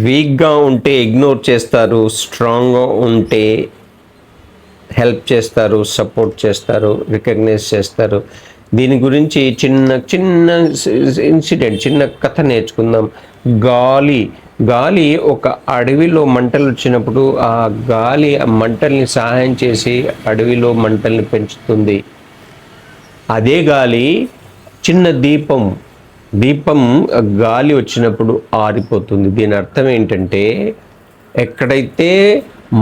వీక్గా ఉంటే ఇగ్నోర్ చేస్తారు, స్ట్రాంగ్గా ఉంటే హెల్ప్ చేస్తారు, సపోర్ట్ చేస్తారు, రికగ్నైజ్ చేస్తారు. దీని గురించి చిన్న చిన్న ఇన్సిడెంట్, చిన్న కథ నేర్చుకుందాం. గాలి గాలి ఒక అడవిలో మంటలు వచ్చినప్పుడు ఆ గాలి ఆ మంటల్ని సహాయం చేసి అడవిలో మంటల్ని పెంచుతుంది. అదే గాలి చిన్న దీపం గాలి వచ్చినప్పుడు ఆరిపోతుంది. దీని అర్థం ఏంటంటే ఎక్కడైతే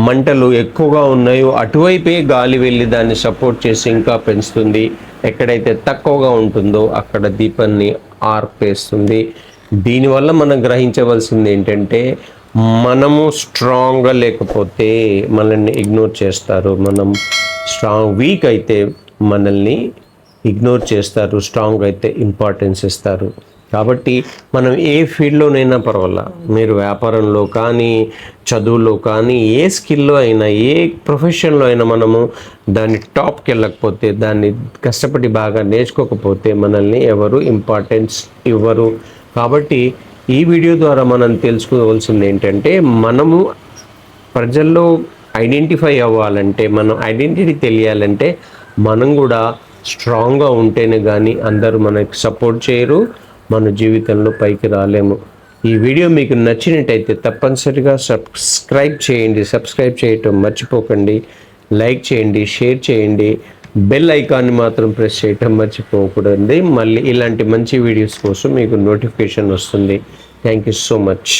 మంటలు ఎక్కువగా ఉన్నాయో అటువైపే గాలి వెళ్ళి దాన్ని సపోర్ట్ చేసి ఇంకా పెంచుతుంది. ఎక్కడైతే తక్కువగా ఉంటుందో అక్కడ దీపాన్ని ఆర్పేస్తుంది. దీనివల్ల మనం గ్రహించవలసింది ఏంటంటే మనము స్ట్రాంగ్గా లేకపోతే మనల్ని ఇగ్నోర్ చేస్తారు. మనం వీక్ అయితే మనల్ని ఇగ్నోర్ చేస్తారు, స్ట్రాంగ్ అయితే ఇంపార్టెన్స్ ఇస్తారు. కాబట్టి మనం ఏ ఫీల్డ్లోనైనా పర్వాలా, మీరు వ్యాపారంలో కానీ, చదువులో కానీ, ఏ స్కిల్లో అయినా, ఏ ప్రొఫెషన్లో అయినా మనము దాన్ని టాప్కి వెళ్ళకపోతే, దాన్ని కష్టపడి బాగా నేర్చుకోకపోతే మనల్ని ఎవరు ఇంపార్టెన్స్ ఇవ్వరు. కాబట్టి ఈ వీడియో ద్వారా మనం తెలుసుకోవాల్సింది ఏంటంటే మనము ప్రజల్లో ఐడెంటిఫై అవ్వాలంటే, మనం ఐడెంటిటీ తెలియాలంటే మనం కూడా స్ట్రాంగ్గా ఉంటేనే కానీ అందరూ మనకి సపోర్ట్ చేయరు, మన జీవితంలో పైకి రాలేము. ఈ వీడియో మీకు నచ్చినట్టయితే తప్పనిసరిగా సబ్స్క్రైబ్ చేయటం మర్చిపోకండి. లైక్ చేయండి, షేర్ చేయండి, బెల్ ఐకాన్ని మాత్రం ప్రెస్ చేయటం మర్చిపోకూడదు. మళ్ళీ ఇలాంటి మంచి వీడియోస్ కోసం మీకు నోటిఫికేషన్ వస్తుంది. Thank you so much.